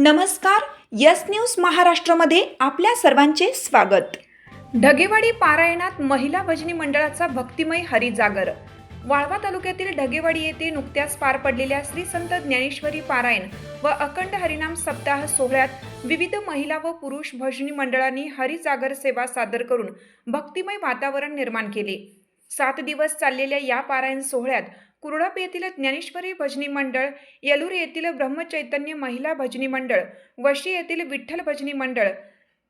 नमस्कार. Yes news महाराष्ट्रामध्ये आपल्या सर्वांचे स्वागत. ढगेवाडी पारायणात महिला भजनी मंडळाचा भक्तिमय हरिजागर. वाळवा तालुक्यातील ढगेवाडी येथे नुकत्याच पार पडलेल्या श्री संत ज्ञानेश्वरी पारायण व अखंड हरिनाम सप्ताह सोहळ्यात विविध महिला व पुरुष भजनी मंडळांनी हरिजागर सेवा सादर करून भक्तिमय वातावरण निर्माण केले. 7 दिवस चाललेल्या या पारायण सोहळ्यात कुरडाप येथील ज्ञानेश्वरी भजनी मंडळ, येलूर येथील ब्रह्मचैतन्य महिला भजनी मंडळ, वशी येथील विठ्ठल भजनी मंडळ,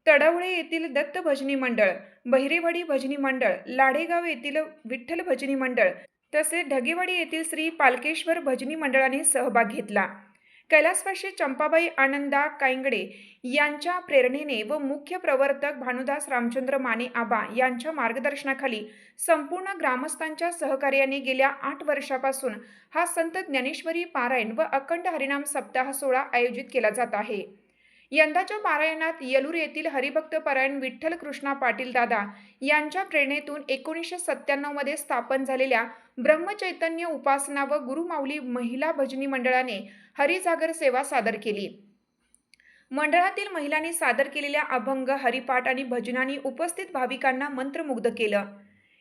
तडवळे येथील दत्त भजनी मंडळ, बहिरेवाडी भजनी मंडळ, लाडेगाव येथील विठ्ठल भजनी मंडळ तसेच ढगेवाडी येथील श्री पालकेश्वर भजनी मंडळाने सहभाग घेतला. कैलासवासी चंपाबाई आनंदा कायंगडे यांच्या प्रेरणेने व मुख्य प्रवर्तक भानुदास रामचंद्र माने आबा यांच्या मार्गदर्शनाखाली संपूर्ण ग्रामस्थांच्या सहकार्याने गेल्या 8 वर्षापासून हा संत ज्ञानेश्वरी पारायण व अखंड हरिनाम सप्ताह सोहळा आयोजित केला जात आहे. यंदाच्या पारायणात येलूर येथील हरिभक्त परायण विठ्ठल कृष्णा पाटील दादा यांच्या प्रेरणेतून 1997 मध्ये स्थापन झालेल्या ब्रह्मचैतन्य उपासना व गुरुमाऊली महिला भजनी मंडळाने हरिजागर सेवा सादर केली. मंडळातील महिलांनी सादर केलेल्या अभंग, हरिपाठ आणि भजनांनी उपस्थित भाविकांना मंत्रमुग्ध केलं.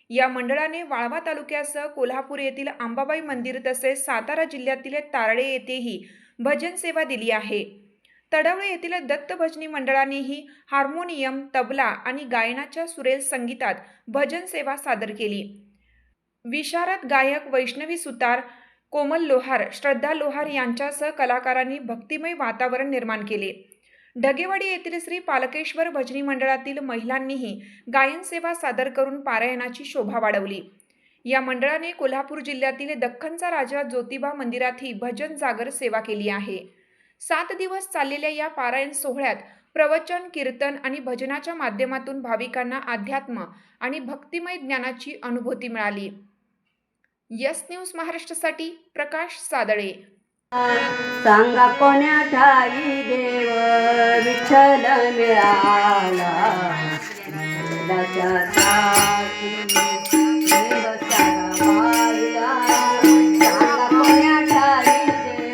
या मंडळाने वाळवा तालुक्यासह कोल्हापूर येथील अंबाबाई मंदिर तसेच सातारा जिल्ह्यातील तारळे येथेही भजन सेवा दिली आहे. तडवळे येथील दत्त भजनी मंडळानेही हार्मोनियम, तबला आणि गायनाच्या सुरेल संगीतात भजन सेवा सादर केली. विशारद गायक वैष्णवी सुतार, कोमल लोहार, श्रद्धा लोहार यांच्यासह कलाकारांनी भक्तिमय वातावरण निर्माण केले. ढगेवाडी येथील श्री पालकेश्वर भजनी मंडळातील महिलांनीही गायन सेवा सादर करून पारायणाची शोभा वाढवली. या मंडळाने कोल्हापूर जिल्ह्यातील दख्खनचा राजा ज्योतिबा मंदिरातही भजन जागर सेवा केली आहे. 7 दिवस चाललेल्या या पारायण सोहळ्यात प्रवचन, कीर्तन आणि भजनाच्या माध्यमातून भाविकांना अध्यात्म आणि भक्तिमय ज्ञानाची अनुभूती मिळाली. यस न्यूज महाराष्ट्रासाठी प्रकाश सादळे. सांगा कोण्या ठाई देव विठ्ठल मिळाला, कोण्या ठाई देव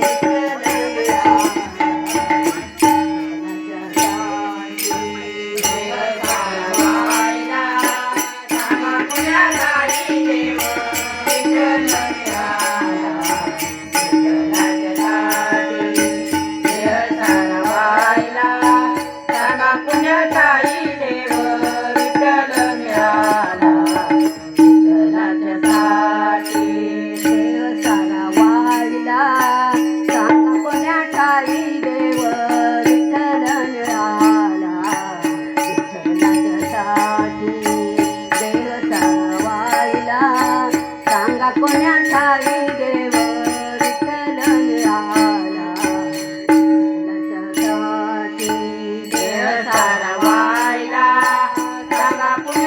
विठ्ठल मिळाला, देव सारा वाहिला. सांगा कोण्या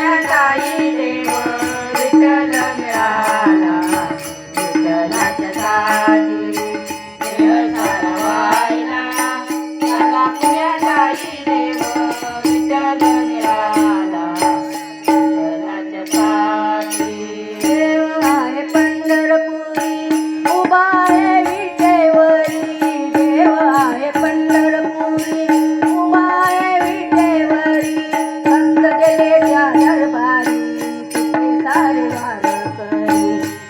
ठाई देव विठ्ठल मिळाला, विठ्ठलाच्या साठी देव सारा वाहिला. सांगा कोण्या ठाई देव विठ्ठल मिळाला, विठ्ठलाच्या साठी. देव आहे पंढरपुरी उभा आहे विटेवरी, देव आहे पंढरपुरी उभा आहे विटेवरी. भक्त गेले त्या दरबारी तिथे सारे वारकरी,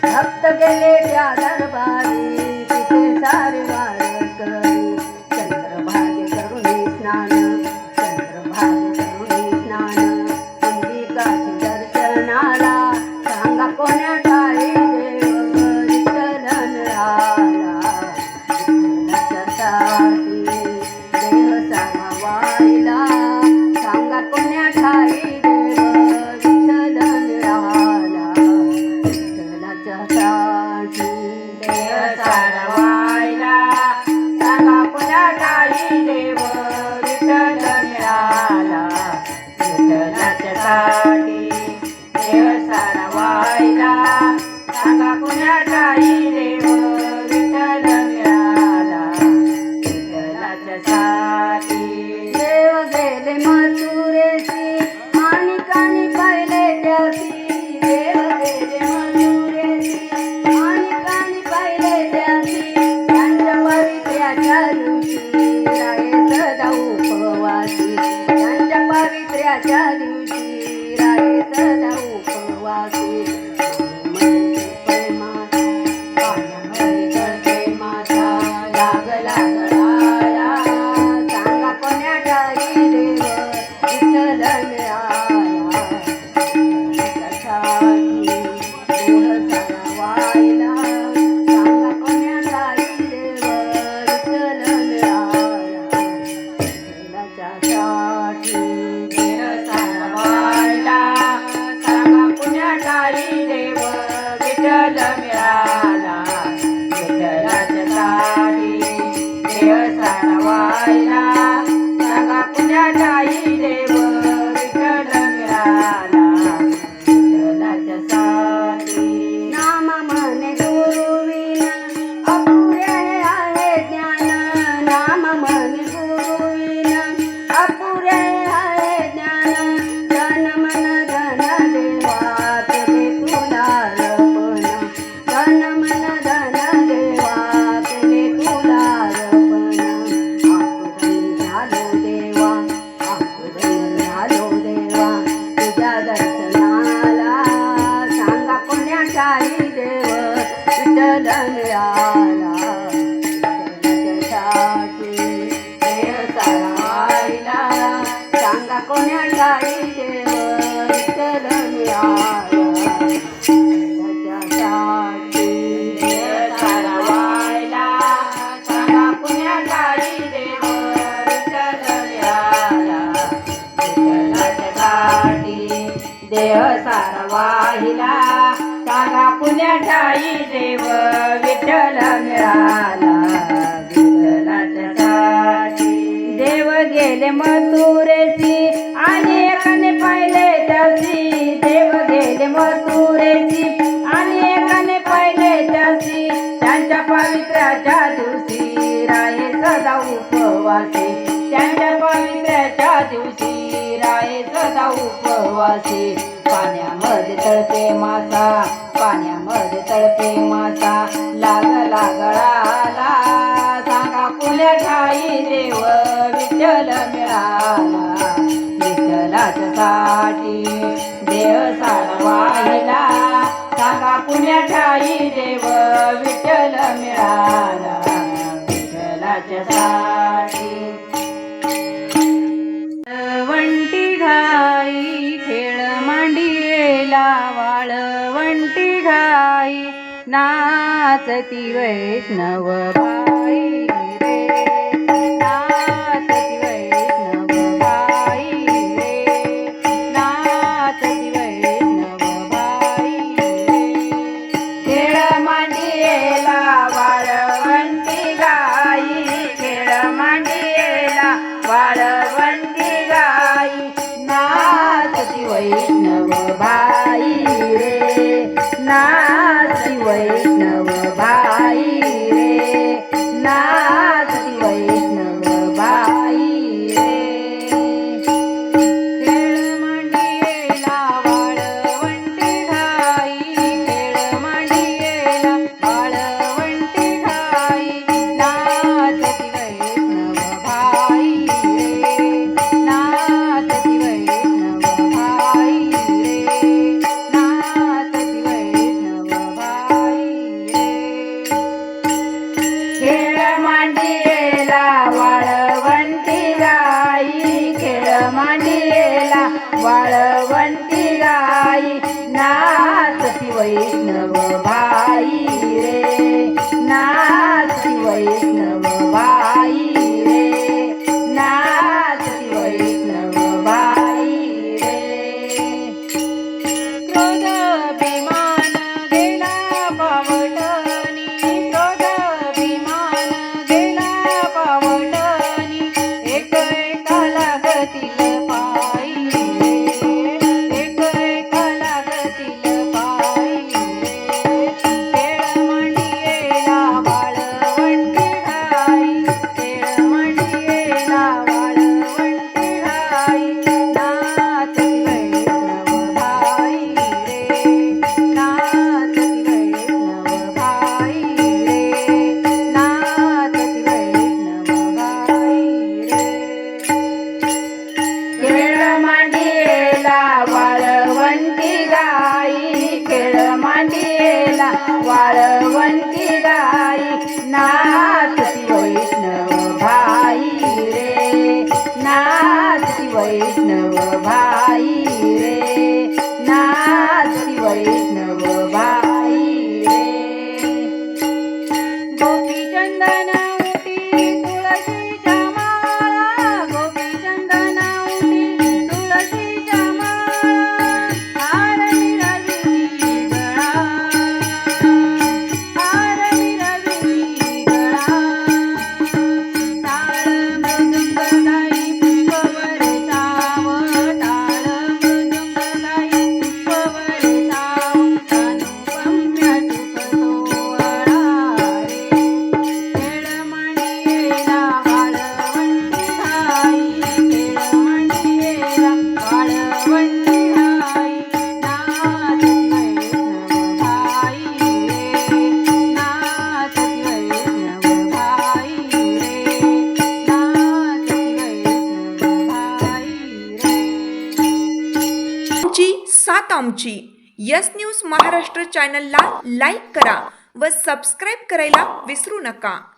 भक्त गेले त्या दरबारी तिथे सारे वारकरी. चंद्रभागे करुणी स्नान, चंद्रभागे करुणी स्नान, अंबिकाची दर्शनाला. सांगा कोण्या ठाई देव विठ्ठल मिळाला, विठ्ठलाच्या साठी देव सारा वाहिला. सांगा कोण्या ठाई देव विठ्ठल मिळाला, विठ्ठलाच्या साठी देव सारा वाहिला. सांगा कोण्या ठाई देव विठ्ठल मिळाला, विठ्ठलाच्या साठी देव सारा वाहिला. सांगा कोण्या ठाई देव विठ्ठल मिळाला, विठ्ठलाच्या साठी. देव गेले मथुरेशी माणिकांनी पाहिले त्यासी, देव गेले मथुरेशी माणिकांनी पाहिले त्यासी. त्यांच्या पवित्र्याच्या दिवशी मिळाला विठ्ठलाच्यासाठी देह सारा वाहिला सांगा कोण्या ठाई देव विठ्ठल मिळाला विठ्ठलाच्यासाठी देह सारा वाहिला सांगा कोण्या ठाई देव विठ्ठल मिळाला विठ्ठलाच्यासाठी देह सारा वाहिला सांगा पुण्या ठाई देव विठ्ठल मिळाला विठ्ठलाच्यासाठी देव गेले मथुरेसी आणि एकाने पाहिले त्यासी देव गेले मथुरेसी आणि एकाने पाहिले त्यासी त्यांच्या पवित्राच्या दिवशी राये सदा उपवासी त्यांच्या पवित्राच्या दिवशी राये सदा उपवासी पाण्यामध्ये तळपे मासा पाण्यामध्ये तळपे मासा लागळाला सांगा पुण्या ठाई देव विठ्ठल मिळाला विठ्ठलाच्यासाठी देह सारा वाहिला सांगा पुण्या ठाई देव विठ्ठल मिळाला विठ्ठलाच्यासाठी वंटी घाई खेळ मांडियेला वाळवंटी घाई नाचती वैष्णव बाई रे नाचती वैष्णव बाई रे नाचती वैष्णव बाई रे खेळ मांडियेला वाळवंटी घाई खेळ मांडियेला वाळवंटी गाई नाचती वैष्णव बाई रे नाचती वैष्णव बाई रे नाचती वैष्णव बाई रे खेळ मांडियेला वाळवंटी घाई खेळ मांडियेला वाळवंटी घाई नाचती वैष्णव बाई रे नाचती वैष्णव बाई रे नाचती वैष्णव बाई रे खेळ मांडियेला वाळवंटी गाई खेळ मांडियेला वाळवंटी गाई नाचती वैष्णव बाई रे नाचती वैष्णव बाई रे नाचती वैष्णव बाई रे क्रोध अभिमान गेला पावटणी क्रोध अभिमान गेला पावटणी एक एका लागतील पायी रे एक एका लागतील पायी रे खेळ मांडियेला वाळवंटी घाई खेळ मांडियेला वाळवंटी घाई नाचती वैष्णव बाई रे नाचती वैष्णव बाई रे नाचती वैष्णव बाई रे खेळ मांडियेला वाळवंटी गाई खेळ मांडियेला वाळवंटी गाई नाचती वैष्णव बाई रे नाचती वैष्णव बाई रे नाचती वैष्णव बाई रे गोपी चंदन उटी तुळशीच्या माळा गोपी चंदन उटी तुळशीच्या माळा हार मिरविली गळा हार मिरविली गळा टाळ मृदुंग गाई पुष्पवर साव टाळ मृदुंग गाई पुष्पवर साव अनुपम्य सुख सोहळा रे खेळ मांडियेला वाळवंटी घाई खेळ मांडियेला वाळवंटी घाई नाचती वैष्णव बाई रे नाचती वैष्णव बाई रे नाचती वैष्णव बाई रे आमची सात आमची यस न्यूज महाराष्ट्र चॅनलला लाईक करा, व सबस्क्राईब करायला विसरू नका.